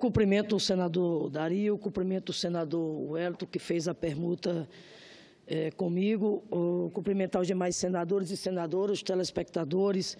cumprimento o senador Dario, cumprimento o senador Wellington, que fez a permuta comigo, cumprimentar os demais senadores e senadoras, os telespectadores,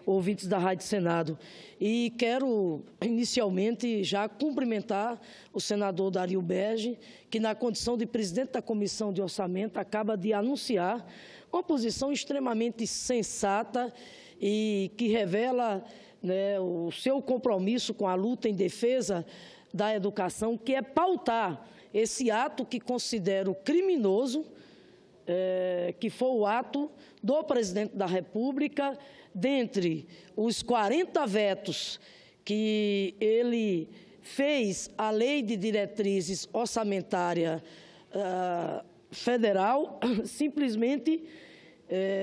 ouvintes da Rádio Senado. E quero, inicialmente, já cumprimentar o senador Dario Berge, que, na condição de presidente da Comissão de Orçamento, acaba de anunciar uma posição extremamente sensata e que revela, né, o seu compromisso com a luta em defesa da educação, que é pautar esse ato que considero criminoso, que foi o ato do presidente da República, dentre os 40 vetos que ele fez à Lei de Diretrizes Orçamentária Federal, simplesmente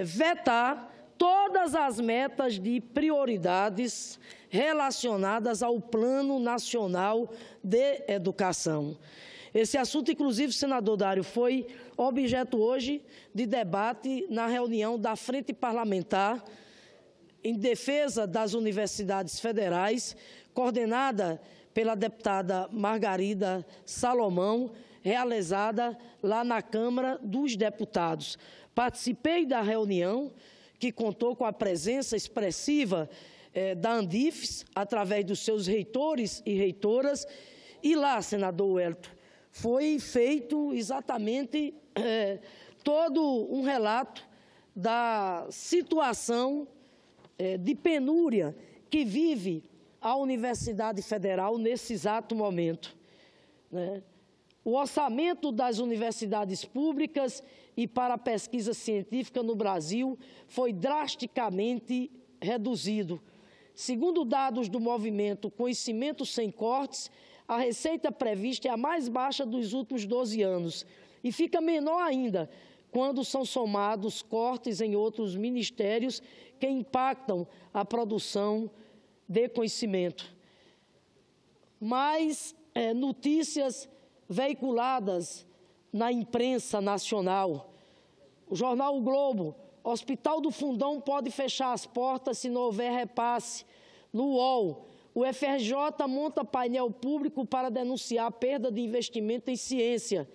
vetar todas as metas de prioridades relacionadas ao Plano Nacional de Educação. Esse assunto, inclusive, senador Dário, foi objeto hoje de debate na reunião da Frente Parlamentar em defesa das universidades federais, coordenada pela deputada Margarida Salomão, realizada lá na Câmara dos Deputados. Participei da reunião, que contou com a presença expressiva da Andifes, através dos seus reitores e reitoras, e lá, senador Wellington, foi feito exatamente todo um relato da situação de penúria que vive a Universidade Federal nesse exato momento, né? O orçamento das universidades públicas e para a pesquisa científica no Brasil foi drasticamente reduzido. Segundo dados do movimento Conhecimento Sem Cortes, a receita prevista é a mais baixa dos últimos 12 anos e fica menor ainda quando são somados cortes em outros ministérios que impactam a produção de conhecimento. Mais notícias veiculadas na imprensa nacional. O jornal O Globo: Hospital do Fundão pode fechar as portas se não houver repasse. No UOL: o FRJ monta painel público para denunciar a perda de investimento em ciência.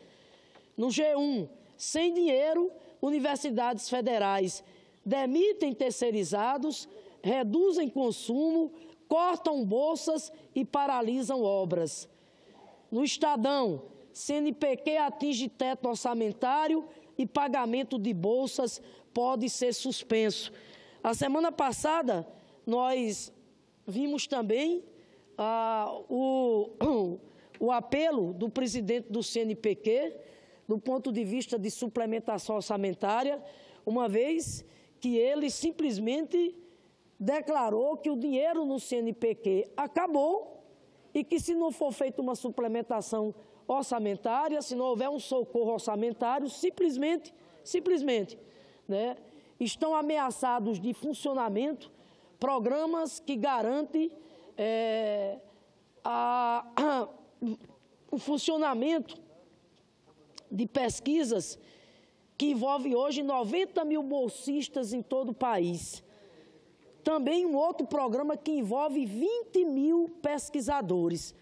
No G1: sem dinheiro, universidades federais demitem terceirizados, reduzem consumo, cortam bolsas e paralisam obras. No Estadão: CNPq atinge teto orçamentário e pagamento de bolsas pode ser suspenso. A semana passada, nós vimos também o apelo do presidente do CNPq, do ponto de vista de suplementação orçamentária, uma vez que ele simplesmente declarou que o dinheiro no CNPq acabou e que, se não for feita uma suplementação orçamentária, se não houver um socorro orçamentário, simplesmente, né, estão ameaçados de funcionamento programas que garantem o funcionamento de pesquisas que envolve hoje 90 mil bolsistas em todo o país. Também um outro programa que envolve 20 mil pesquisadores.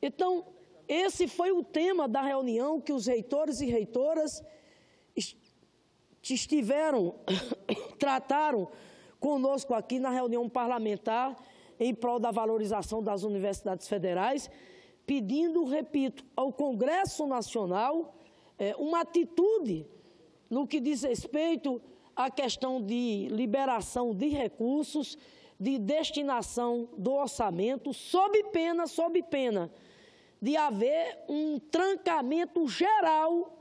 Então, esse foi o tema da reunião que os reitores e reitoras trataram conosco aqui na reunião parlamentar em prol da valorização das universidades federais, pedindo, repito, ao Congresso Nacional uma atitude no que diz respeito à questão de liberação de recursos, de destinação do orçamento, sob pena de haver um trancamento geral,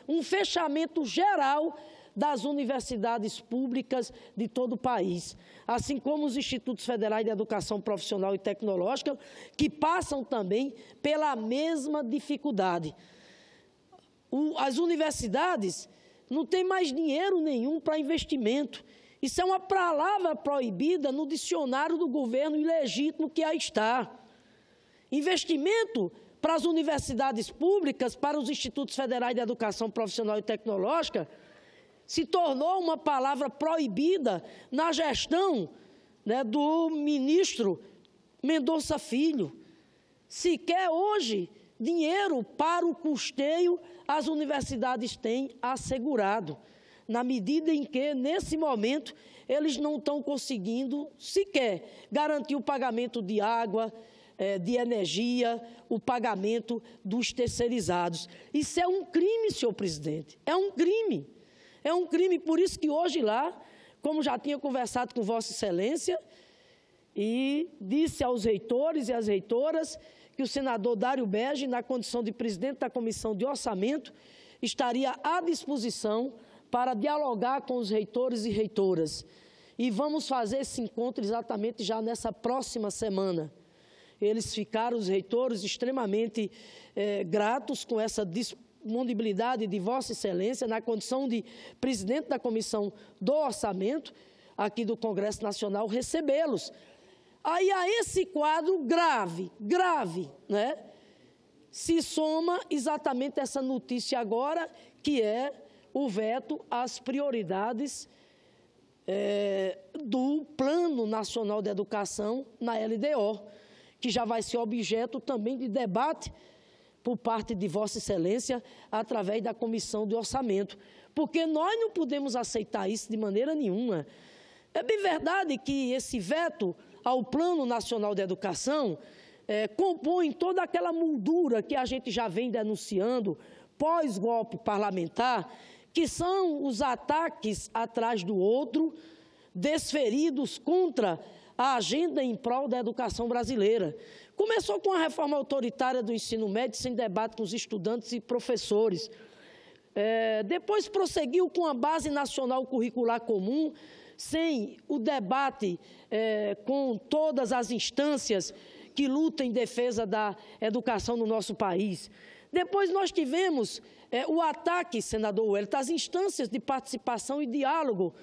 um fechamento geral das universidades públicas de todo o país, assim como os institutos federais de educação profissional e tecnológica, que passam também pela mesma dificuldade. As universidades não têm mais dinheiro nenhum para investimento. Isso é uma palavra proibida no dicionário do governo ilegítimo que aí está. Investimento para as universidades públicas, para os institutos federais de educação profissional e tecnológica, se tornou uma palavra proibida na gestão, né, do ministro Mendonça Filho. sequer hoje dinheiro para o custeio as universidades têm assegurado, na medida em que, nesse momento, eles não estão conseguindo sequer garantir o pagamento de água, de energia, o pagamento dos terceirizados. Isso é um crime, senhor presidente, é um crime. É um crime, por isso que hoje lá, como já tinha conversado com Vossa Excelência, e disse aos reitores e às reitoras que o senador Dário Berge, na condição de presidente da Comissão de Orçamento, estaria à disposição para dialogar com os reitores e reitoras. E vamos fazer esse encontro exatamente já nessa próxima semana. Eles ficaram, os reitores, extremamente gratos com essa disponibilidade de Vossa Excelência, na condição de presidente da Comissão do Orçamento, aqui do Congresso Nacional, recebê-los. Aí a esse quadro grave, né, se soma exatamente essa notícia agora, que é o veto às prioridades do Plano Nacional de Educação na LDO, que já vai ser objeto também de debate por parte de Vossa Excelência através da Comissão de Orçamento, porque nós não podemos aceitar isso de maneira nenhuma. É bem verdade que esse veto ao Plano Nacional de Educação compõe toda aquela moldura que a gente já vem denunciando pós-golpe parlamentar, que são os ataques atrás do outro, desferidos contra a agenda em prol da educação brasileira. Começou com a reforma autoritária do ensino médio, sem debate com os estudantes e professores. Depois prosseguiu com a Base Nacional Curricular Comum, sem o debate com todas as instâncias que lutam em defesa da educação no nosso país. Depois nós tivemos o ataque, senador Wellington, às instâncias de participação e diálogo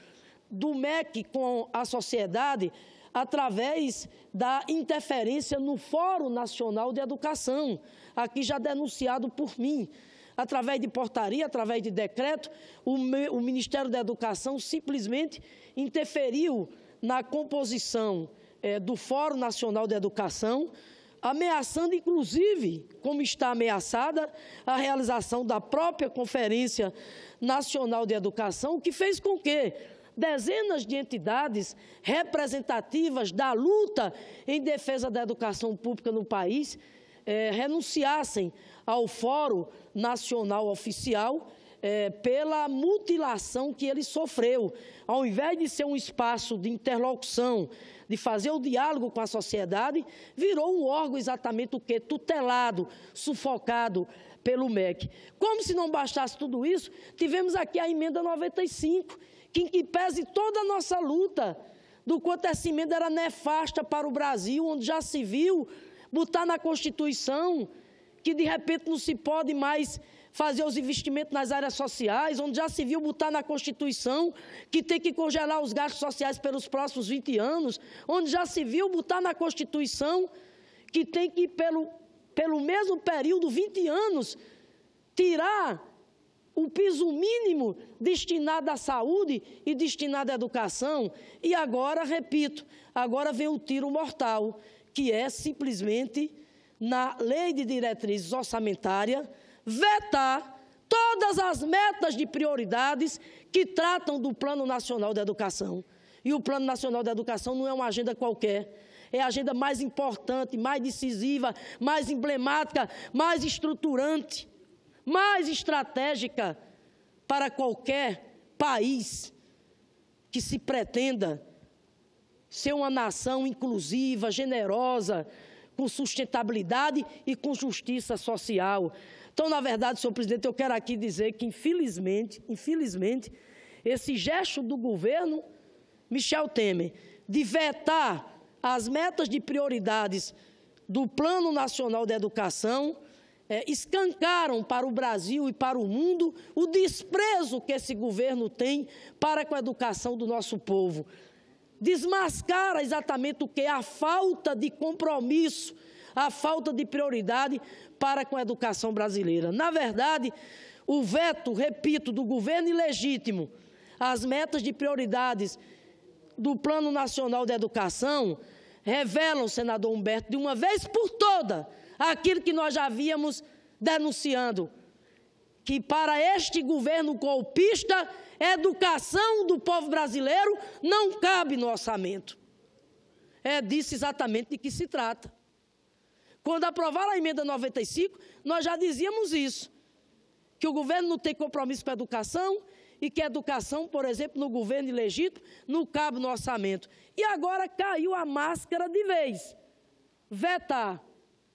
do MEC com a sociedade, através da interferência no Fórum Nacional de Educação, aqui já denunciado por mim. Através de portaria, através de decreto, o Ministério da Educação simplesmente interferiu na composição do Fórum Nacional de Educação, ameaçando, inclusive, como está ameaçada, a realização da própria Conferência Nacional de Educação, que fez com que dezenas de entidades representativas da luta em defesa da educação pública no país renunciassem ao Fórum Nacional Oficial pela mutilação que ele sofreu. Ao invés de ser um espaço de interlocução, de fazer o diálogo com a sociedade, virou um órgão exatamente o quê? Tutelado, sufocado pelo MEC. Como se não bastasse tudo isso, tivemos aqui a emenda 95, que em que pese toda a nossa luta, do quanto essa emenda era nefasta para o Brasil, onde já se viu botar na Constituição que, de repente, não se pode mais fazer os investimentos nas áreas sociais, onde já se viu botar na Constituição que tem que congelar os gastos sociais pelos próximos 20 anos, onde já se viu botar na Constituição que tem que, pelo mesmo período, 20 anos, tirar o piso mínimo destinado à saúde e destinado à educação. E agora, repito, agora vem o tiro mortal, que é simplesmente, na Lei de Diretrizes Orçamentárias, vetar todas as metas de prioridades que tratam do Plano Nacional de Educação. E o Plano Nacional de Educação não é uma agenda qualquer, é a agenda mais importante, mais decisiva, mais emblemática, mais estruturante, mais estratégica para qualquer país que se pretenda ser uma nação inclusiva, generosa, com sustentabilidade e com justiça social. Então, na verdade, senhor presidente, eu quero aqui dizer que, infelizmente, esse gesto do governo Michel Temer de vetar as metas de prioridades do Plano Nacional de Educação escancaram para o Brasil e para o mundo o desprezo que esse governo tem para com a educação do nosso povo. Desmascara exatamente o que é a falta de compromisso, a falta de prioridade para com a educação brasileira. Na verdade, o veto, repito, do governo ilegítimo às metas de prioridades do Plano Nacional de Educação revelam, senador Humberto, de uma vez por todas, aquilo que nós já havíamos denunciando, que para este governo golpista, educação do povo brasileiro não cabe no orçamento. É disso exatamente de que se trata. Quando aprovaram a emenda 95, nós já dizíamos isso, que o governo não tem compromisso com a educação e que a educação, por exemplo, no governo ilegítimo, não cabe no orçamento. E agora caiu a máscara de vez. Vetar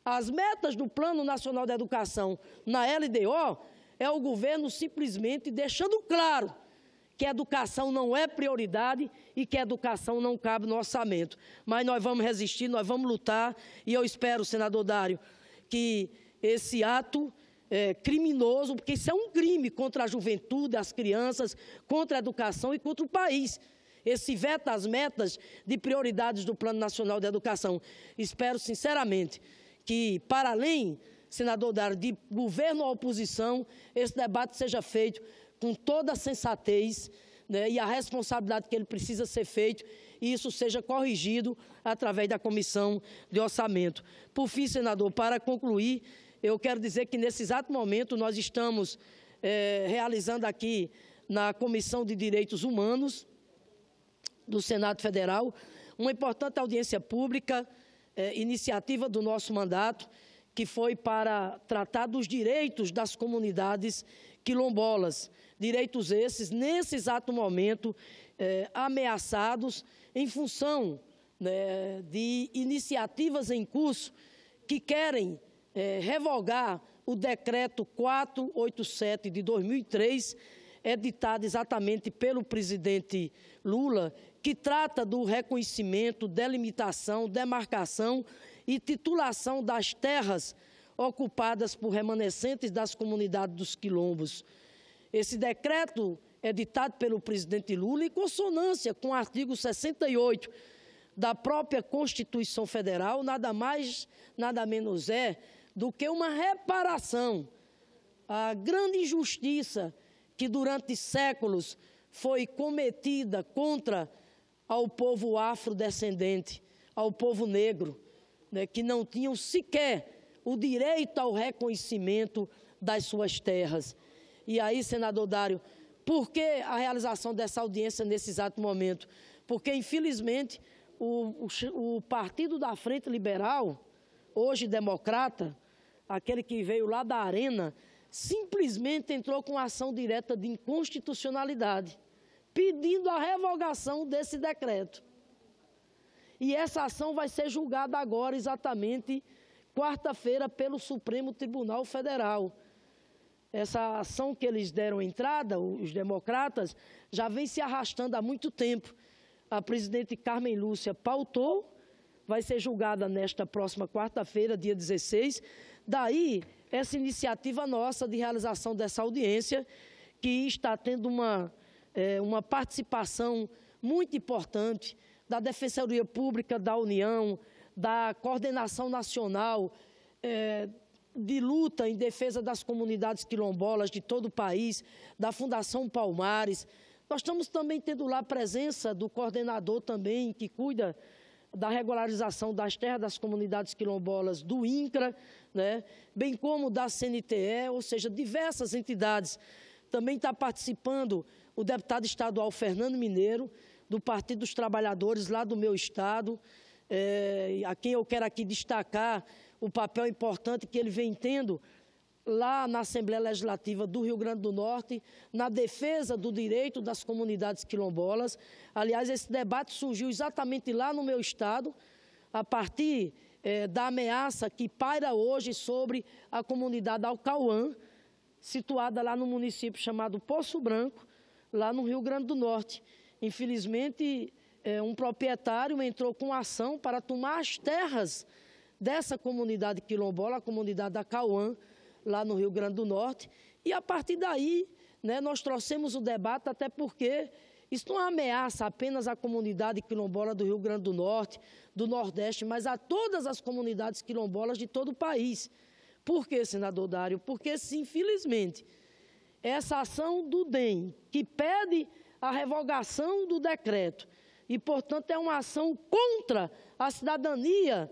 as metas do Plano Nacional de Educação na LDO é o governo simplesmente deixando claro que a educação não é prioridade e que a educação não cabe no orçamento. Mas nós vamos resistir, nós vamos lutar, e eu espero, senador Dário, que esse ato criminoso, porque isso é um crime contra a juventude, as crianças, contra a educação e contra o país. Esse veta as metas de prioridades do Plano Nacional de Educação. Espero, sinceramente, que, para além, senador Dário, de governo ou oposição, esse debate seja feito com toda a sensatez, né, e a responsabilidade que ele precisa ser feito, e isso seja corrigido através da Comissão de Orçamento. Por fim, senador, para concluir, eu quero dizer que, nesse exato momento, nós estamos realizando aqui na Comissão de Direitos Humanos do Senado Federal uma importante audiência pública, iniciativa do nosso mandato, que foi para tratar dos direitos das comunidades quilombolas. Direitos esses, nesse exato momento, ameaçados em função, né, de iniciativas em curso que querem revogar o decreto 487 de 2003, editado exatamente pelo presidente Lula, que trata do reconhecimento, delimitação, demarcação e titulação das terras ocupadas por remanescentes das comunidades dos quilombos. Esse decreto, editado pelo presidente Lula, em consonância com o artigo 68 da própria Constituição Federal, nada mais, nada menos do que uma reparação à grande injustiça que durante séculos foi cometida contra ao povo afrodescendente, ao povo negro, né, que não tinham sequer o direito ao reconhecimento das suas terras. E aí, senador Dário, por que a realização dessa audiência nesse exato momento? Porque, infelizmente, o Partido da Frente Liberal, hoje democrata, aquele que veio lá da Arena, simplesmente entrou com ação direta de inconstitucionalidade, pedindo a revogação desse decreto. E essa ação vai ser julgada agora, exatamente, quarta-feira, pelo Supremo Tribunal Federal. Essa ação que eles deram entrada, os democratas, já vem se arrastando há muito tempo. A presidente Carmen Lúcia pautou, vai ser julgada nesta próxima quarta-feira, dia 16. Daí, essa iniciativa nossa de realização dessa audiência, que está tendo uma participação muito importante da Defensoria Pública da União, da Coordenação Nacional de Luta em Defesa das Comunidades Quilombolas de todo o país, da Fundação Palmares. Nós estamos também tendo lá a presença do coordenador também, que cuida da regularização das terras das comunidades quilombolas do INCRA, né, bem como da CNTE, ou seja, diversas entidades. Também está participando o deputado estadual Fernando Mineiro, do Partido dos Trabalhadores, lá do meu estado, a quem eu quero aqui destacar o papel importante que ele vem tendo lá na Assembleia Legislativa do Rio Grande do Norte, na defesa do direito das comunidades quilombolas. Aliás, esse debate surgiu exatamente lá no meu estado, a partir da ameaça que paira hoje sobre a comunidade Alcauã, situada lá no município chamado Poço Branco, lá no Rio Grande do Norte. Infelizmente, um proprietário entrou com ação para tomar as terras dessa comunidade quilombola, a comunidade da Cauã, lá no Rio Grande do Norte, e a partir daí, né, nós trouxemos o debate, até porque isso não ameaça apenas a comunidade quilombola do Rio Grande do Norte, do Nordeste, mas a todas as comunidades quilombolas de todo o país. Por quê, senador Dário? Porque, sim, infelizmente, essa ação do DEM, que pede a revogação do decreto, e, portanto, é uma ação contra a cidadania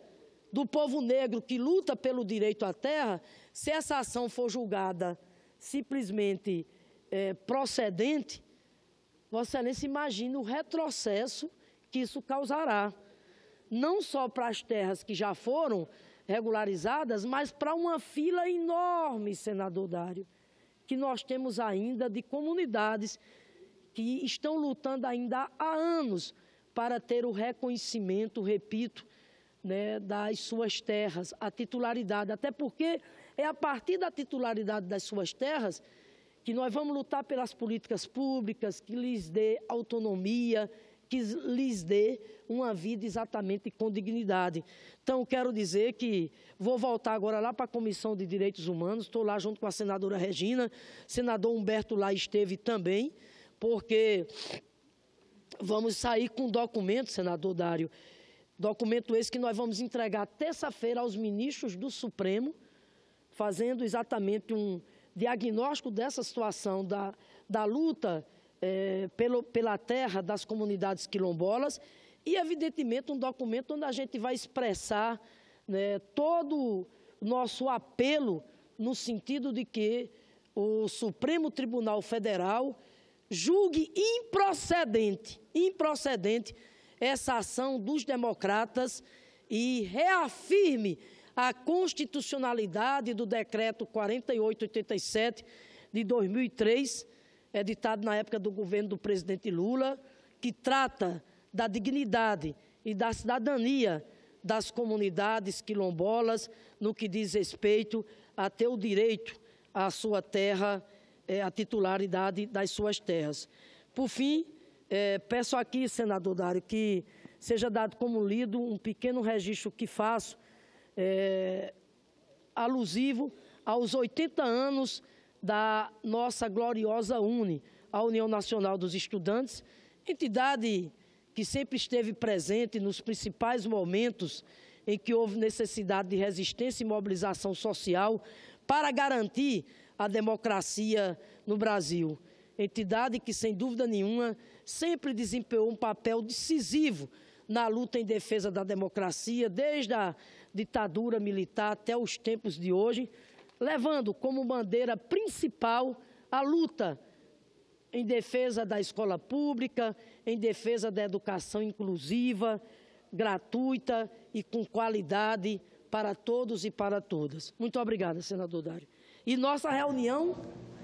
do povo negro que luta pelo direito à terra, se essa ação for julgada simplesmente procedente, Vossa Excelência imagina o retrocesso que isso causará, não só para as terras que já foram regularizadas, mas para uma fila enorme, senador Dário, que nós temos ainda de comunidades que estão lutando ainda há anos para ter o reconhecimento, repito, né, das suas terras, a titularidade, até porque é a partir da titularidade das suas terras que nós vamos lutar pelas políticas públicas, que lhes dê autonomia, que lhes dê uma vida exatamente com dignidade. Então, quero dizer que vou voltar agora lá para a Comissão de Direitos Humanos, estou lá junto com a senadora Regina, senador Humberto lá esteve também, porque vamos sair com documento, senador Dário, documento esse que nós vamos entregar terça-feira aos ministros do Supremo, fazendo exatamente um diagnóstico dessa situação da luta pela terra das comunidades quilombolas e, evidentemente, um documento onde a gente vai expressar, né, todo o nosso apelo no sentido de que o Supremo Tribunal Federal julgue improcedente essa ação dos democratas e reafirme a constitucionalidade do Decreto 4887 de 2003, editado na época do governo do presidente Lula, que trata da dignidade e da cidadania das comunidades quilombolas no que diz respeito a ter o direito à sua terra, a titularidade das suas terras. Por fim, peço aqui, senador Dário, que seja dado como lido um pequeno registro que faço, alusivo aos 80 anos da nossa gloriosa UNE, a União Nacional dos Estudantes, entidade que sempre esteve presente nos principais momentos em que houve necessidade de resistência e mobilização social para garantir a democracia no Brasil. Entidade que, sem dúvida nenhuma, sempre desempenhou um papel decisivo na luta em defesa da democracia, desde a ditadura militar até os tempos de hoje, levando como bandeira principal a luta em defesa da escola pública, em defesa da educação inclusiva, gratuita e com qualidade para todos e para todas. Muito obrigada, senador Dário. E nossa reunião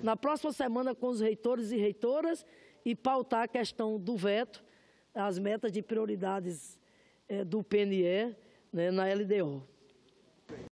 na próxima semana com os reitores e reitoras e pautar a questão do veto, as metas de prioridades do PNE, né, na LDO.